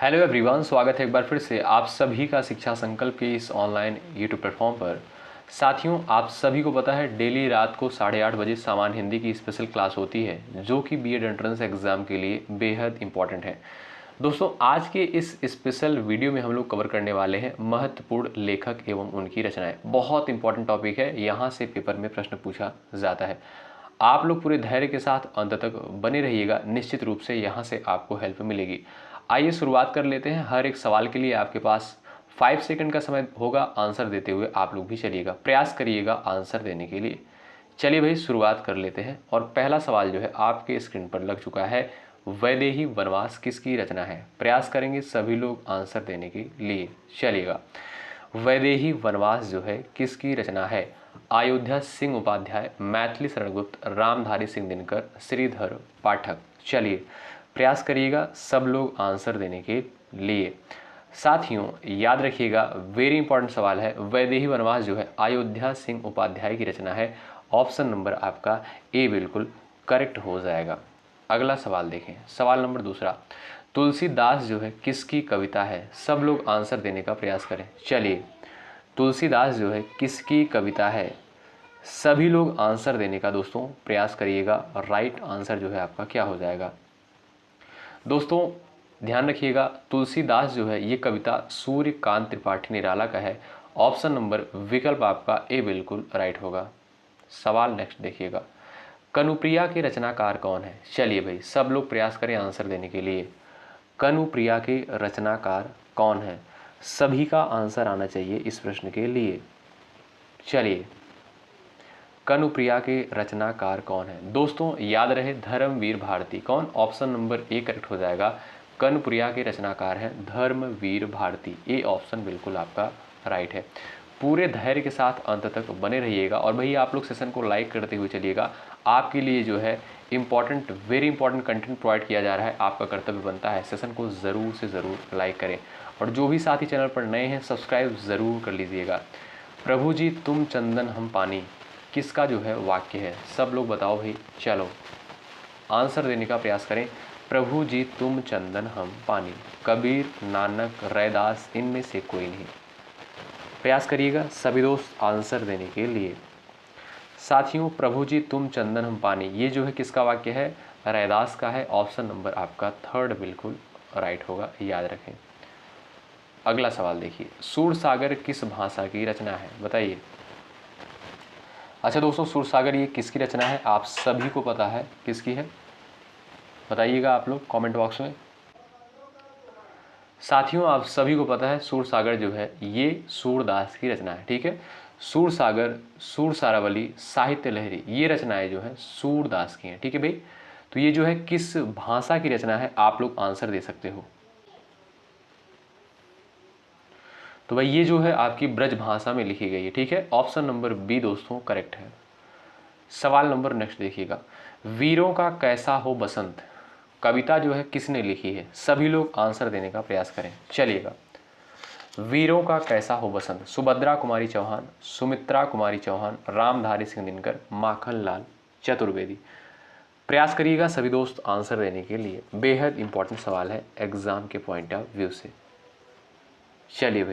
Hello everyone, स्वागत है एक बार फिर से आप सभी का शिक्षा संकल्प के इस ऑनलाइन यूट्यूब प्लेटफॉर्म पर। साथियों, आप सभी को पता है डेली रात को 8:30 बजे सामान्य हिंदी की स्पेशल क्लास होती है जो कि बीएड एंट्रेंस एग्जाम के लिए बेहद इंपॉर्टेंट है। दोस्तों, आज के इस स्पेशल वीडियो में हम लोग कवर करने वाले हैं महत्वपूर्ण लेखक एवं उनकी रचनाएं। बहुत इंपॉर्टेंट टॉपिक है, यहाँ से पेपर में प्रश्न पूछा जाता है। आप लोग पूरे धैर्य के साथ अंत तक बने रहिएगा, निश्चित रूप से यहाँ से आपको हेल्प मिलेगी। आइए शुरुआत कर लेते हैं। हर एक सवाल के लिए आपके पास 5 सेकंड का समय होगा। आंसर देते हुए आप लोग भी चलिएगा, प्रयास करिएगा आंसर देने के लिए। चलिए भाई, शुरुआत कर लेते हैं। और पहला सवाल जो है आपके स्क्रीन पर लग चुका है। वैदेही वनवास किसकी रचना है? प्रयास करेंगे सभी लोग आंसर देने के लिए। चलिएगा, वैदेही वनवास जो है किसकी रचना है? अयोध्या सिंह उपाध्याय, मैथिली शरण गुप्त, रामधारी सिंह दिनकर, श्रीधर पाठक। चलिए प्रयास करिएगा सब लोग आंसर देने के लिए। साथियों याद रखिएगा, वेरी इंपॉर्टेंट सवाल है। वैदेही वनवास जो है अयोध्या सिंह उपाध्याय की रचना है। ऑप्शन नंबर आपका ए बिल्कुल करेक्ट हो जाएगा। अगला सवाल देखें, सवाल नंबर दूसरा। तुलसीदास जो है किसकी कविता है? सब लोग आंसर देने का प्रयास करें। चलिए, तुलसीदास जो है किसकी कविता है? सभी लोग आंसर देने का दोस्तों प्रयास करिएगा। राइट आंसर जो है आपका क्या हो जाएगा? दोस्तों ध्यान रखिएगा, तुलसीदास जो है ये कविता सूर्यकांत त्रिपाठी निराला का है। ऑप्शन नंबर विकल्प आपका ए बिल्कुल राइट होगा। सवाल नेक्स्ट देखिएगा, कनुप्रिया के रचनाकार कौन है? चलिए भाई सब लोग प्रयास करें आंसर देने के लिए। कनुप्रिया के रचनाकार कौन है? सभी का आंसर आना चाहिए इस प्रश्न के लिए। चलिए, कनुप्रिया के रचनाकार कौन है? दोस्तों याद रहे, धर्मवीर भारती। कौन? ऑप्शन नंबर ए करेक्ट हो जाएगा। कनुप्रिया के रचनाकार हैं धर्मवीर भारती। ए ऑप्शन बिल्कुल आपका राइट है। पूरे धैर्य के साथ अंत तक बने रहिएगा। और भैया आप लोग सेशन को लाइक करते हुए चलिएगा। आपके लिए जो है important, very important content provide किया जा रहा है। आपका कर्तव्य बनता है सेशन को ज़रूर से ज़रूर लाइक करें। और जो भी साथी चैनल पर नए हैं सब्सक्राइब ज़रूर कर लीजिएगा। प्रभु जी तुम चंदन हम पानी किसका जो है वाक्य है? सब लोग बताओ भाई। चलो आंसर देने का प्रयास करें। प्रभु जी तुम चंदन हम पानी, कबीर, नानक, रैदास, इनमें से कोई नहीं। प्रयास करिएगा सभी दोस्त आंसर देने के लिए। साथियों, प्रभु जी तुम चंदन हम पानी, ये जो है किसका वाक्य है? रैदास का है। ऑप्शन नंबर आपका थर्ड बिल्कुल राइट होगा, याद रखें। अगला सवाल देखिए, सूरसागर किस भाषा की रचना है? बताइए। अच्छा दोस्तों, सूरसागर ये किसकी रचना है? आप सभी को पता है किसकी है, बताइएगा आप लोग कमेंट बॉक्स में। साथियों आप सभी को पता है सूरसागर जो है ये सूरदास की रचना है। ठीक है, सूरसागर, सूरसारावली, साहित्य लहरी, ये रचनाएं जो है सूरदास की हैं। ठीक है भाई, तो ये जो है किस भाषा की रचना है आप लोग आंसर दे सकते हो। तो भाई ये जो है आपकी ब्रज भाषा में लिखी गई है। ठीक है, ऑप्शन नंबर बी दोस्तों करेक्ट है। सवाल नंबर नेक्स्ट देखिएगा, वीरों का कैसा हो बसंत कविता जो है किसने लिखी है? सभी लोग आंसर देने का प्रयास करें। चलिएगा, वीरों का कैसा हो बसंत, सुभद्रा कुमारी चौहान, सुमित्रा कुमारी चौहान, रामधारी सिंह दिनकर, माखनलाल चतुर्वेदी। प्रयास करिएगा सभी दोस्त आंसर देने के लिए। बेहद इंपॉर्टेंट सवाल है एग्जाम के पॉइंट ऑफ व्यू से। चलिए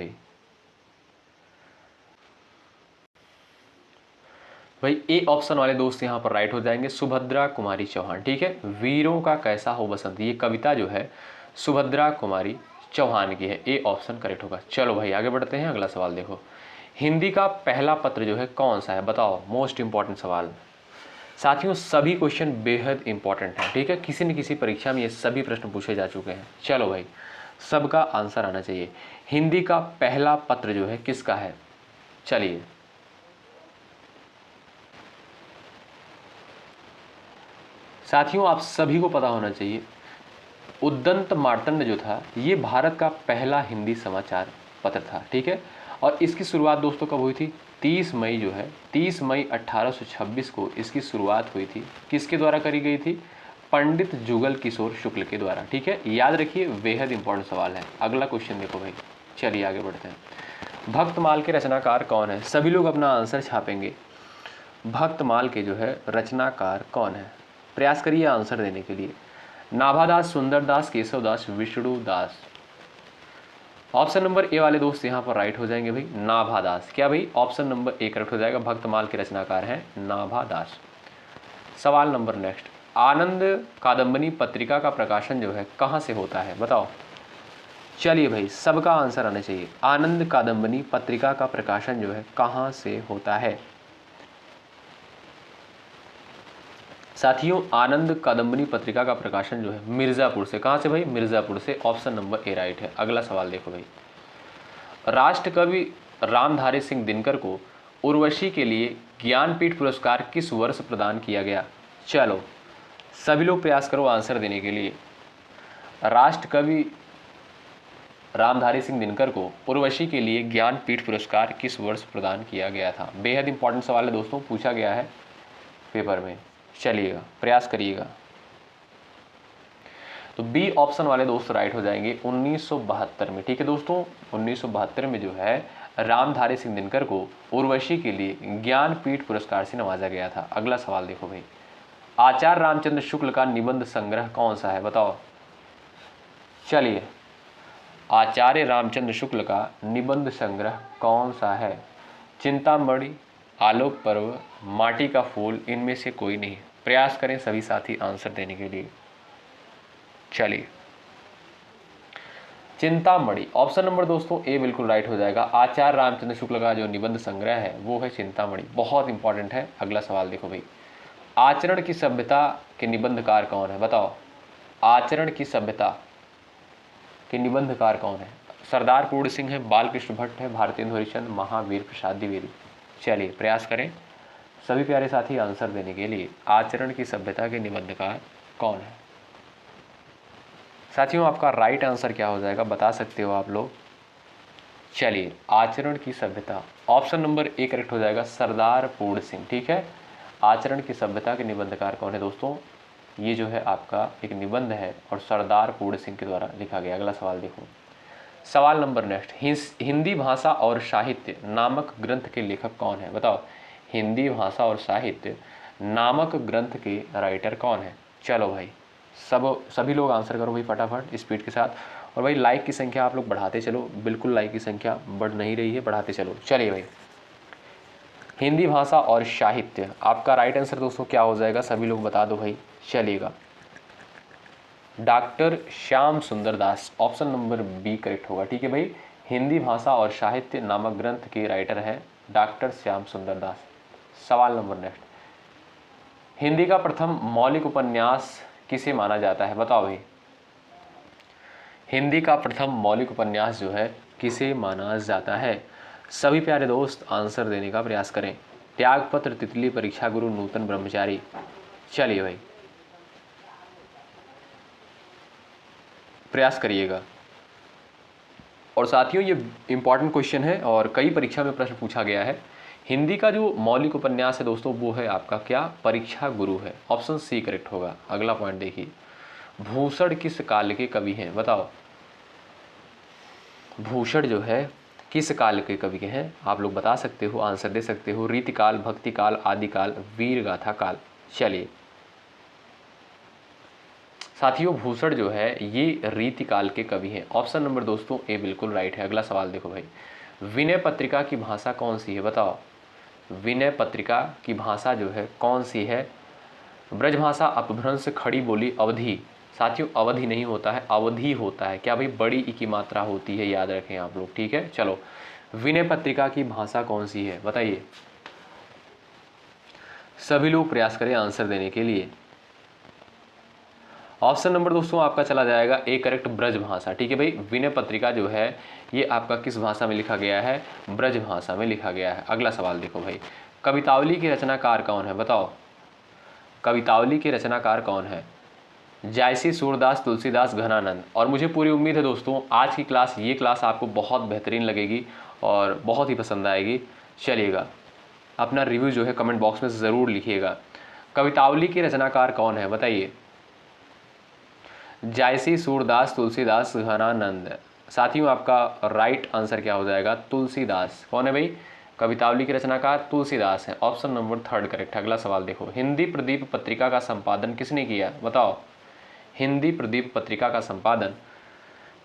भाई ए ऑप्शन वाले दोस्त यहाँ पर राइट हो जाएंगे, सुभद्रा कुमारी चौहान। ठीक है, वीरों का कैसा हो बसंत ये कविता जो है सुभद्रा कुमारी चौहान की है। ए ऑप्शन करेक्ट होगा। चलो भाई आगे बढ़ते हैं। अगला सवाल देखो, हिंदी का पहला पत्र जो है कौन सा है? बताओ, मोस्ट इंपॉर्टेंट सवाल। साथियों सभी क्वेश्चन बेहद इंपॉर्टेंट है। ठीक है, किसी न किसी परीक्षा में ये सभी प्रश्न पूछे जा चुके हैं। चलो भाई सबका आंसर आना चाहिए। हिंदी का पहला पत्र जो है किसका है? चलिए, साथियों आप सभी को पता होना चाहिए, उद्दंत मार्तंड जो था ये भारत का पहला हिंदी समाचार पत्र था। ठीक है, और इसकी शुरुआत दोस्तों कब हुई थी? 30 मई जो है, 30 मई 1826 को इसकी शुरुआत हुई थी। किसके द्वारा करी गई थी? पंडित जुगल किशोर शुक्ल के द्वारा। ठीक है, याद रखिए, बेहद इंपॉर्टेंट सवाल है। अगला क्वेश्चन देखो भाई। चलिए आगे बढ़ते हैं। भक्तमाल के रचनाकार कौन है? सभी लोग अपना आंसर छापेंगे। भक्तमाल के जो है रचनाकार कौन है? प्रयास करिए आंसर देने के लिए। Nabhadas, Sundardas, Keshavdas, Vishnudas. Option number A वाले दोस्त यहाँ पर राइट हो जाएंगे भाई, नाभादास। क्या भाई, ऑप्शन नंबर ए करेक्ट हो जाएगा, भक्तमाल के रचनाकार हैं नाभादास। सवाल नंबर नेक्स्ट, आनंद कादम्बनी पत्रिका का प्रकाशन जो है कहाँ से होता है, बताओ। चलिए भाई, सबका आंसर आना चाहिए। आनंद कादम्बनी पत्रिका का प्रकाशन जो है कहाँ से होता है साथियों? आनंद कादम्बनी पत्रिका का प्रकाशन जो है मिर्जापुर से। कहाँ से भाई? मिर्जापुर से। ऑप्शन नंबर ए राइट है। अगला सवाल देखो भाई, राष्ट्रकवि रामधारी सिंह दिनकर को उर्वशी के लिए ज्ञानपीठ पुरस्कार किस वर्ष प्रदान किया गया? चलो सभी लोग प्रयास करो आंसर देने के लिए। राष्ट्रकवि रामधारी सिंह दिनकर को उर्वशी के लिए ज्ञानपीठ पुरस्कार किस वर्ष प्रदान किया गया था? बेहद इंपॉर्टेंट सवाल है दोस्तों, पूछा गया है पेपर में। चलिएगा, प्रयास करिएगा। तो बी ऑप्शन वाले दोस्त राइट हो जाएंगे 1972 में। ठीक है दोस्तों, 1972 में जो है रामधारी सिंह दिनकर को उर्वशी के लिए ज्ञानपीठ पुरस्कार से नवाजा गया था। अगला सवाल देखो भाई, आचार्य रामचंद्र शुक्ल का निबंध संग्रह कौन सा है, बताओ। चलिए, आचार्य रामचंद्र शुक्ल का निबंध संग्रह कौन सा है? चिंतामणि, आलोक पर्व, माटी का फूल, इनमें से कोई नहीं। प्रयास करें सभी साथी आंसर देने के लिए। चलिए, चिंतामणि ऑप्शन नंबर दोस्तों ए बिल्कुल राइट हो जाएगा। आचार्य रामचंद्र शुक्ल का जो निबंध संग्रह है वो है चिंतामणि, बहुत इंपॉर्टेंट है। अगला सवाल देखो भाई, आचरण की सभ्यता के निबंधकार कौन है, बताओ। आचरण की सभ्यता के निबंधकार कौन है? सरदार पूर्ण सिंह है, बालकृष्ण भट्ट है, भारतेंदु हरिश्चंद्र, महावीर प्रसाद द्विवेदी। चलिए प्रयास करें सभी प्यारे साथी आंसर देने के लिए। आचरण की सभ्यता के निबंधकार कौन है साथियों? आपका राइट आंसर क्या हो जाएगा, बता सकते हो आप लोग। चलिए, आचरण की सभ्यता ऑप्शन नंबर ए करेक्ट हो जाएगा, सरदार पूर्ण सिंह। ठीक है, आचरण की सभ्यता के निबंधकार कौन है दोस्तों? ये जो है आपका एक निबंध है और सरदार पूर्ण सिंह के द्वारा लिखा गया। अगला सवाल देखो, सवाल नंबर नेक्स्ट, हिंदी भाषा और साहित्य नामक ग्रंथ के लेखक कौन है, बताओ। हिंदी भाषा और साहित्य नामक ग्रंथ के राइटर कौन है? चलो भाई, सभी लोग आंसर करो भाई फटाफट स्पीड के साथ। और भाई लाइक की संख्या आप लोग बढ़ाते चलो, बिल्कुल लाइक की संख्या बढ़ नहीं रही है, बढ़ाते चलो। चलिए भाई, हिंदी भाषा और साहित्य, आपका राइट आंसर दोस्तों क्या हो जाएगा, सभी लोग बता दो भाई। चलिएगा, डॉक्टर श्याम सुंदर दास, ऑप्शन नंबर बी करेक्ट होगा। ठीक है भाई, हिंदी भाषा और साहित्य नामक ग्रंथ के राइटर हैं डॉक्टर श्याम सुंदर दास। सवाल नंबर नेक्स्ट, हिंदी का प्रथम मौलिक उपन्यास किसे माना जाता है, बताओ भाई। हिंदी का प्रथम मौलिक उपन्यास जो है किसे माना जाता है? सभी प्यारे दोस्त आंसर देने का प्रयास करें। त्यागपत्र, तितली, परीक्षा गुरु, नूतन ब्रह्मचारी। चलिए भाई, प्रयास करिएगा। और साथियों, ये इंपॉर्टेंट क्वेश्चन है और कई परीक्षा में प्रश्न पूछा गया है। हिंदी का जो मौलिक उपन्यास है दोस्तों वो है आपका क्या? परीक्षा गुरु है। ऑप्शन सी करेक्ट होगा। अगला पॉइंट देखिए, भूषण किस काल के कवि हैं, बताओ। भूषण जो है किस काल के कवि के हैं? आप लोग बता सकते हो, आंसर दे सकते हो। रीतिकाल, भक्तिकाल, आदिकाल, वीर गाथा काल। चलिए साथियों, भूषण जो है ये रीतिकाल के कवि हैं। ऑप्शन नंबर दोस्तों ए बिल्कुल राइट है। अगला सवाल देखो भाई, विनय पत्रिका की भाषा कौन सी है, बताओ। विनय पत्रिका की भाषा जो है कौन सी है? ब्रजभाषा, अपभ्रंश, खड़ी बोली, अवधि। साथियों, अवधि नहीं होता है, अवधि होता है। क्या भाई? बड़ी ई की मात्रा होती है, याद रखें आप लोग। ठीक है, चलो, विनय पत्रिका की भाषा कौन सी है, बताइए। सभी लोग प्रयास करें आंसर देने के लिए। ऑप्शन नंबर दोस्तों आपका चला जाएगा ए करेक्ट, ब्रज भाषा। ठीक है भाई, विनय पत्रिका जो है ये आपका किस भाषा में लिखा गया है? ब्रज भाषा में लिखा गया है। अगला सवाल देखो भाई, कवितावली के रचनाकार कौन है, बताओ। कवितावली के रचनाकार कौन है? जायसी, सूरदास, तुलसीदास, घनानंद। और मुझे पूरी उम्मीद है दोस्तों आज की क्लास, ये क्लास आपको बहुत बेहतरीन लगेगी और बहुत ही पसंद आएगी। चलिएगा, अपना रिव्यू जो है कमेंट बॉक्स में ज़रूर लिखिएगा। कवितावली के रचनाकार कौन है, बताइए। जायसी, सूरदास, तुलसीदास, घनानंद। साथियों, आपका राइट आंसर क्या हो जाएगा? तुलसीदास। कौन है भाई? कवितावली के रचनाकार तुलसीदास है। Option number third correct. अगला सवाल देखो, हिंदी प्रदीप पत्रिका का संपादन किसने किया, बताओ। हिंदी प्रदीप पत्रिका का संपादन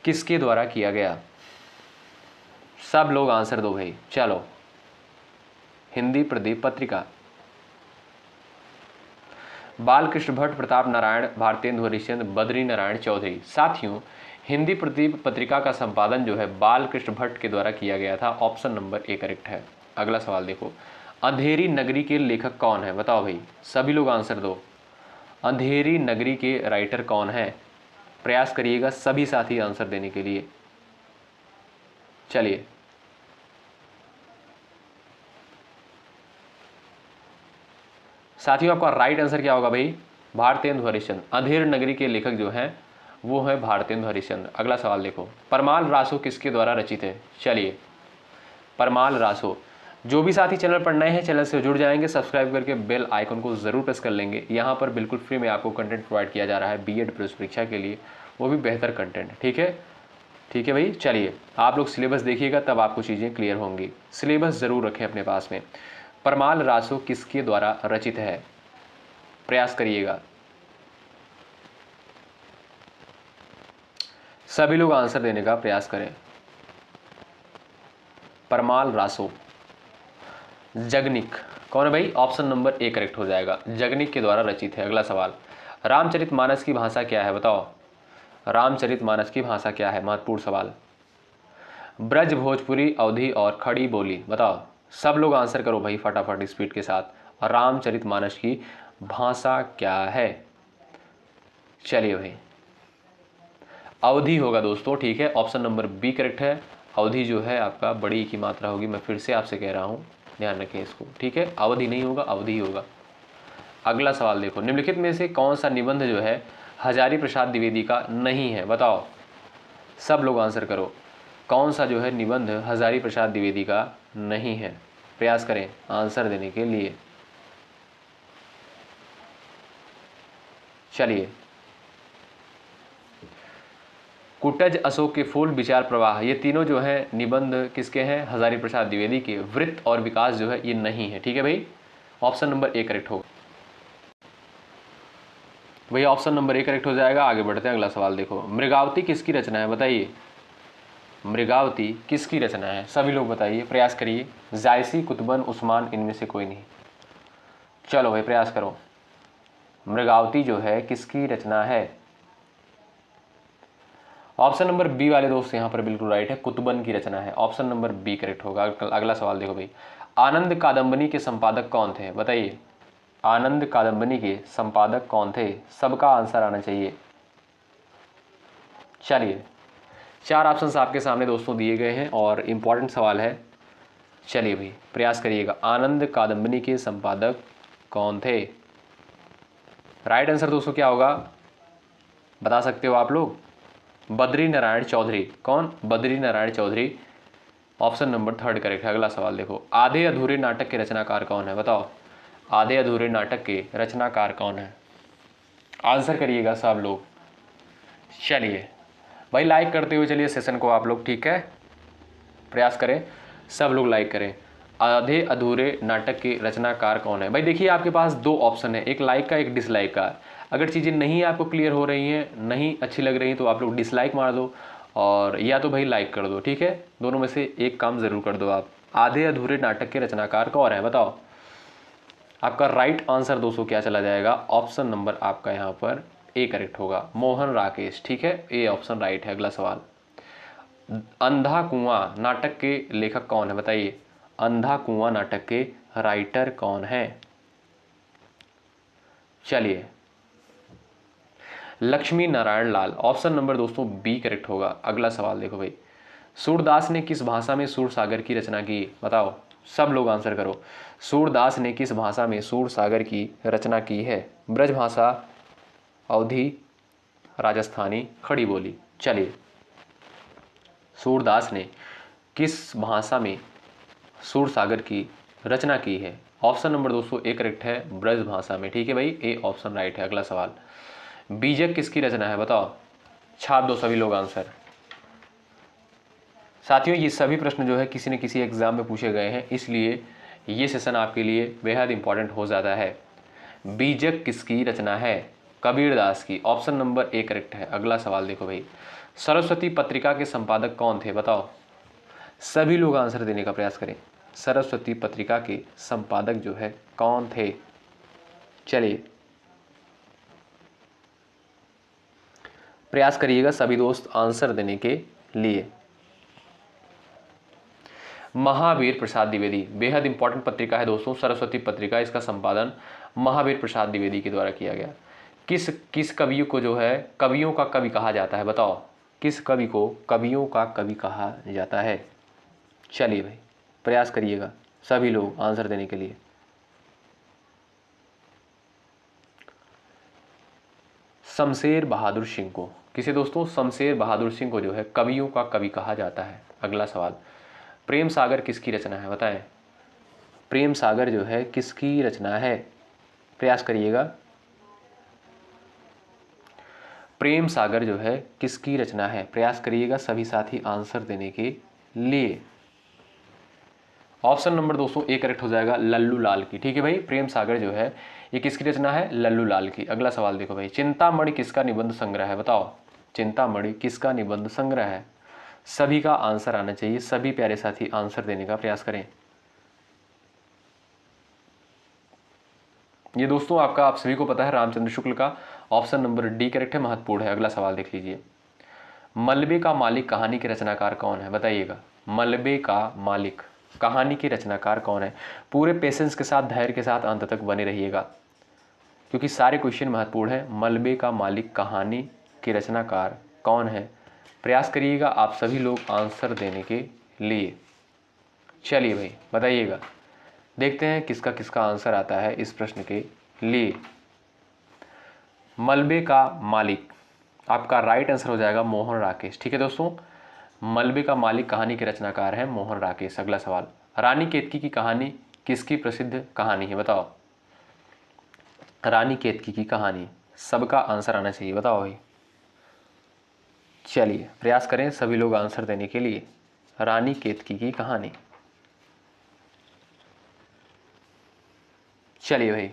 किसके द्वारा किया गया? सब लोग आंसर दो भाई। चलो, हिंदी प्रदीप पत्रिका। बालकृष्ण भट्ट, प्रताप नारायण, भारतेंदु हरिश्चंद्र, बद्री नारायण चौधरी। साथियों, हिंदी प्रदीप पत्रिका का संपादन जो है बालकृष्ण भट्ट के द्वारा किया गया था। ऑप्शन नंबर ए करेक्ट है। अगला सवाल देखो, अंधेरी नगरी के लेखक कौन है? बताओ भाई, सभी लोग आंसर दो। अंधेरी नगरी के राइटर कौन है? प्रयास करिएगा सभी साथी आंसर देने के लिए। चलिए, साथियों आपका राइट आंसर क्या होगा भाई? भारतेंदु हरिश्चंद्र। अंधेर नगरी के लेखक जो हैं वो है भारतेंदु हरिश्चंद्र। अगला सवाल देखो, परमाल रासो किसके द्वारा रचित है? चलिए, परमाल रासो। जो भी साथी चैनल पर नए हैं चैनल से जुड़ जाएंगे, सब्सक्राइब करके बेल आइकन को जरूर प्रेस कर लेंगे। यहाँ पर बिल्कुल फ्री में आपको कंटेंट प्रोवाइड किया जा रहा है बीएड प्रवेश परीक्षा के लिए, वो भी बेहतर कंटेंट। ठीक है, ठीक है भाई। चलिए, आप लोग सिलेबस देखिएगा तब आपको चीज़ें क्लियर होंगी। सिलेबस ज़रूर रखें अपने पास में। परमाल रासो किसके द्वारा रचित है? प्रयास करिएगा, सभी लोग आंसर देने का प्रयास करें। परमाल रासो, जगनिक कौन है भाई? ऑप्शन नंबर ए करेक्ट हो जाएगा, जगनिक के द्वारा रचित है। अगला सवाल, रामचरितमानस की भाषा क्या है? बताओ, रामचरितमानस की भाषा क्या है? महत्वपूर्ण सवाल। ब्रज, भोजपुरी, अवधी और खड़ी बोली। बताओ, सब लोग आंसर करो भाई फटाफट स्पीड के साथ। रामचरितमानस की भाषा क्या है? चलिए भाई, अवधी होगा दोस्तों। ठीक है, ऑप्शन नंबर बी करेक्ट है। अवधि जो है आपका बड़ी की मात्रा होगी। मैं फिर से आपसे कह रहा हूँ, ध्यान रखें इसको। ठीक है, अवधि नहीं होगा, अवधि होगा। अगला सवाल देखो, निम्नलिखित में से कौन सा निबंध जो है हजारी प्रसाद द्विवेदी का नहीं है? बताओ, सब लोग आंसर करो। कौन सा जो है निबंध हजारी प्रसाद द्विवेदी का नहीं है? प्रयास करें आंसर देने के लिए। चलिए, कुटज, अशोक के फूल, विचार प्रवाह, ये तीनों जो है निबंध किसके हैं? हजारी प्रसाद द्विवेदी के। वृत्त और विकास जो है ये नहीं है। ठीक है भाई, ऑप्शन नंबर ए करेक्ट होगा भैया, ऑप्शन नंबर ए करेक्ट हो जाएगा। आगे बढ़ते हैं, अगला सवाल देखो, मृगावती किसकी रचना है? बताइए, मृगावती किसकी रचना है? सभी लोग बताइए, प्रयास करिए। जायसी, कुतुबन, उस्मान, इनमें से कोई नहीं। चलो भाई प्रयास करो, मृगावती जो है किसकी रचना है? ऑप्शन नंबर बी वाले दोस्त यहाँ पर बिल्कुल राइट है, कुतुबन की रचना है। ऑप्शन नंबर बी करेक्ट होगा। अगला सवाल देखो भाई, आनंद कादम्बनी के संपादक कौन थे? बताइए, आनंद कादम्बनी के संपादक कौन थे? सबका आंसर आना चाहिए। चलिए, 4 ऑप्शंस आपके सामने दोस्तों दिए गए हैं और इम्पॉर्टेंट सवाल है। चलिए भाई प्रयास करिएगा, आनंद कादम्बनी के संपादक कौन थे? राइट आंसर दोस्तों क्या होगा, बता सकते हो आप लोग? बद्री नारायण चौधरी। कौन? Badri Narayan Chaudhary. Option number 3 correct है। अगला सवाल देखो, आधे अधूरे नाटक के रचनाकार कौन है? बताओ, आधे अधूरे नाटक के रचनाकार कौन है? आंसर करिएगा सब लोग। चलिए भाई, लाइक करते हुए चलिए सेशन को आप लोग। ठीक है, प्रयास करें, सब लोग लाइक करें। आधे अधूरे नाटक के रचनाकार कौन है? भाई देखिए, आपके पास 2 ऑप्शन है, एक लाइक का, एक डिसलाइक का। अगर चीज़ें नहीं आपको क्लियर हो रही हैं, नहीं अच्छी लग रही हैं, तो आप लोग डिसलाइक मार दो और या तो भाई लाइक कर दो। ठीक है, दोनों में से एक काम ज़रूर कर दो आप। आधे अधूरे नाटक के रचनाकार कौन है? बताओ। आपका राइट आंसर दोस्तों क्या चला जाएगा? ऑप्शन नंबर आपका यहाँ पर ए करेक्ट होगा, मोहन राकेश। ठीक है, ए ऑप्शन राइट है। अगला सवाल, अंधा कुआं नाटक के लेखक कौन है? बताइए, अंधा कुआं नाटक के राइटर कौन है? चलिए, लक्ष्मी नारायण लाल। ऑप्शन नंबर दोस्तों बी करेक्ट होगा। अगला सवाल देखो भाई, सूरदास ने किस भाषा में सूर सागर की रचना की? बताओ, सब लोग आंसर करो। सूरदास ने किस भाषा में सूर सागर की रचना की है? ब्रज भाषा, अवधी, राजस्थानी, खड़ी बोली। चलिए, सूरदास ने किस भाषा में सूर सागर की रचना की है? ऑप्शन नंबर दोस्तों ए करेक्ट है, ब्रज भाषा में। ठीक है भाई, ए ऑप्शन राइट है। अगला सवाल, बीजक किसकी रचना है? बताओ, छाप दो सभी लोग आंसर। साथियों, ये सभी प्रश्न जो है किसी न किसी एग्जाम में पूछे गए हैं, इसलिए ये सेशन आपके लिए बेहद इंपॉर्टेंट हो जाता है। बीजक किसकी रचना है? कबीरदास की। ऑप्शन नंबर ए करेक्ट है। अगला सवाल देखो भाई, सरस्वती पत्रिका के संपादक कौन थे? बताओ, सभी लोग आंसर देने का प्रयास करें। सरस्वती पत्रिका के संपादक जो है कौन थे? चलिए प्रयास करिएगा सभी दोस्त आंसर देने के लिए। महावीर प्रसाद द्विवेदी, बेहद इंपॉर्टेंट पत्रिका है दोस्तों, सरस्वती पत्रिका। इसका संपादन महावीर प्रसाद द्विवेदी के द्वारा किया गया। किस कवि को जो है कवियों का कवि कहा जाता है? बताओ, किस कवि को कवियों का कवि कहा जाता है? चलिए भाई प्रयास करिएगा सभी लोग आंसर देने के लिए। शमशेर बहादुर सिंह को, किसे दोस्तों? शमशेर बहादुर सिंह को जो है कवियों का कवि कहा जाता है। अगला सवाल, प्रेम सागर किसकी रचना है? बताएं, प्रेम सागर जो है किसकी रचना है? प्रयास करिएगा। प्रेम सागर जो है किसकी रचना है? प्रयास करिएगा सभी साथी आंसर देने के लिए। ऑप्शन नंबर दोस्तों ए करेक्ट हो जाएगा, लल्लू लाल की। ठीक है भाई, प्रेम सागर जो है ये किसकी रचना है? लल्लू लाल की। अगला सवाल देखो भाई, चिंतामणि किसका निबंध संग्रह है? बताओ, चिंतामणि किसका निबंध संग्रह है? सभी का आंसर आना चाहिए, सभी प्यारे साथी आंसर देने का प्रयास करें। ये दोस्तों आपका, आप सभी को पता है, रामचंद्र शुक्ल का। ऑप्शन नंबर डी करेक्ट है, महत्वपूर्ण है। अगला सवाल देख लीजिए, मलबे का मालिक कहानी के रचनाकार कौन है? बताइएगा, मलबे का मालिक कहानी के रचनाकार कौन है? पूरे पेशेंस के साथ, धैर्य के साथ अंत तक बने रहिएगा क्योंकि सारे क्वेश्चन महत्वपूर्ण है। मलबे का मालिक कहानी के रचनाकार कौन है? प्रयास करिएगा आप सभी लोग आंसर देने के लिए। चलिए भाई बताइएगा, देखते हैं किसका किसका आंसर आता है इस प्रश्न के लिए। मलबे का मालिक, आपका राइट आंसर हो जाएगा मोहन राकेश। ठीक है दोस्तों, मलबे का मालिक कहानी के रचनाकार है मोहन राकेश। अगला सवाल, रानी केतकी की कहानी किसकी प्रसिद्ध कहानी है? बताओ, रानी केतकी की कहानी, सबका आंसर आना चाहिए। बताओ भाई, चलिए प्रयास करें सभी लोग आंसर देने के लिए। रानी केतकी की कहानी, चलिए भाई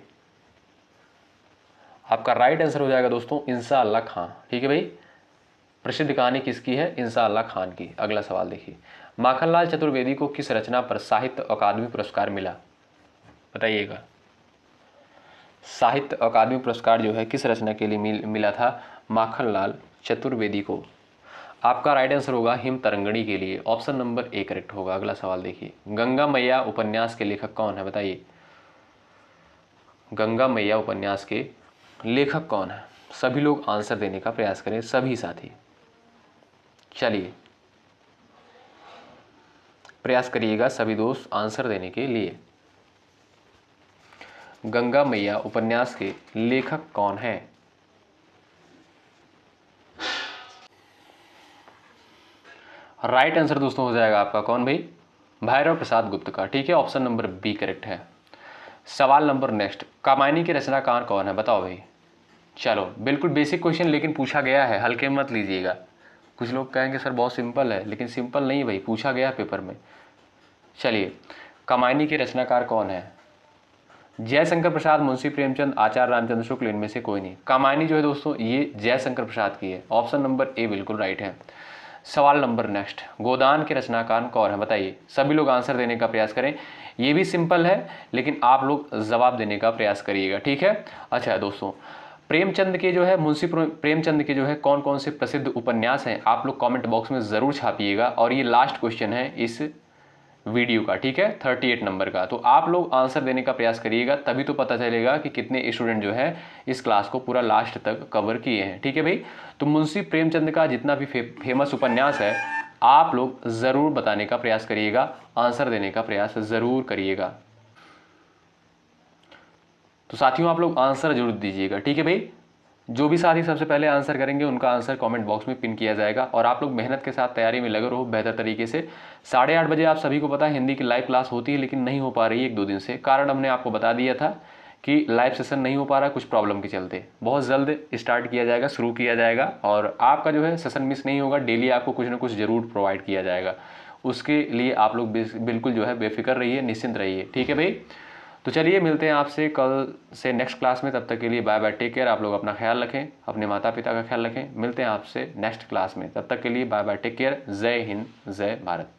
आपका राइट आंसर हो जाएगा दोस्तों इंशाअल्लाह खां। ठीक है भाई, प्रसिद्ध कहानी किसकी है? इंशाअल्लाह खान की। अगला सवाल देखिए, माखनलाल चतुर्वेदी को किस रचना पर साहित्य अकादमी पुरस्कार मिला? बताइएगा, साहित्य अकादमी पुरस्कार जो है किस रचना के लिए मिला था माखनलाल चतुर्वेदी को? आपका राइट आंसर होगा हिम तरंगणी के लिए। ऑप्शन नंबर ए करेक्ट होगा। अगला सवाल देखिए, गंगा मैया उपन्यास के लेखक कौन है? बताइए, गंगा मैया उपन्यास के लेखक कौन है? सभी लोग आंसर देने का प्रयास करें, सभी साथी। चलिए प्रयास करिएगा सभी दोस्त आंसर देने के लिए। गंगा मैया उपन्यास के लेखक कौन है? राइट आंसर दोस्तों हो जाएगा आपका कौन भाई? भैरव प्रसाद गुप्त का। ठीक है, ऑप्शन नंबर बी करेक्ट है। सवाल नंबर नेक्स्ट, कामायनी के रचनाकार कौन है? बताओ भाई। चलो बिल्कुल बेसिक क्वेश्चन लेकिन पूछा गया है, हल्के मत लीजिएगा। कुछ लोग कहेंगे सर बहुत सिंपल है, लेकिन सिंपल नहीं भाई, पूछा गया पेपर में। चलिए, कामायनी के रचनाकार कौन है? जयशंकर प्रसाद, मुंशी प्रेमचंद, आचार्य रामचंद्र शुक्ल, इनमें से कोई नहीं। कामायनी जो है दोस्तों ये जयशंकर प्रसाद की है। ऑप्शन नंबर ए बिल्कुल राइट है। सवाल नंबर नेक्स्ट, गोदान के रचनाकार कौन है? बताइए, सभी लोग आंसर देने का प्रयास करें। ये भी सिंपल है लेकिन आप लोग जवाब देने का प्रयास करिएगा। ठीक है, अच्छा दोस्तों, प्रेमचंद के जो है, मुंशी प्रेमचंद के जो है कौन कौन से प्रसिद्ध उपन्यास हैं आप लोग कमेंट बॉक्स में ज़रूर छापिएगा। और ये लास्ट क्वेश्चन है इस वीडियो का। ठीक है, 38 नंबर का। तो आप लोग आंसर देने का प्रयास करिएगा, तभी तो पता चलेगा कि कितने स्टूडेंट जो है इस क्लास को पूरा लास्ट तक कवर किए हैं। ठीक है भाई, तो मुंशी प्रेमचंद का जितना भी फेमस उपन्यास है आप लोग ज़रूर बताने का प्रयास करिएगा, आंसर देने का प्रयास ज़रूर करिएगा। तो साथियों आप लोग आंसर जरूर दीजिएगा। ठीक है भाई, जो भी साथी सबसे पहले आंसर करेंगे उनका आंसर कमेंट बॉक्स में पिन किया जाएगा। और आप लोग मेहनत के साथ तैयारी में लगे रहो बेहतर तरीके से। 8:30 बजे आप सभी को पता है हिंदी की लाइव क्लास होती है, लेकिन नहीं हो पा रही है 1-2 दिन से। कारण हमने आपको बता दिया था कि लाइव सेशन नहीं हो पा रहा कुछ प्रॉब्लम के चलते। बहुत जल्द स्टार्ट किया जाएगा, शुरू किया जाएगा, और आपका जो है सेशन मिस नहीं होगा। डेली आपको कुछ ना कुछ ज़रूर प्रोवाइड किया जाएगा। उसके लिए आप लोग बिल्कुल जो है बेफिक्र रहिए, निश्चिंत रहिए। ठीक है भाई, तो चलिए मिलते हैं आपसे कल से नेक्स्ट क्लास में। तब तक के लिए बाय बाय, टेक केयर। आप लोग अपना ख्याल रखें, अपने माता पिता का ख्याल रखें। मिलते हैं आपसे नेक्स्ट क्लास में, तब तक के लिए बाय बाय, टेक केयर। जय हिंद, जय भारत।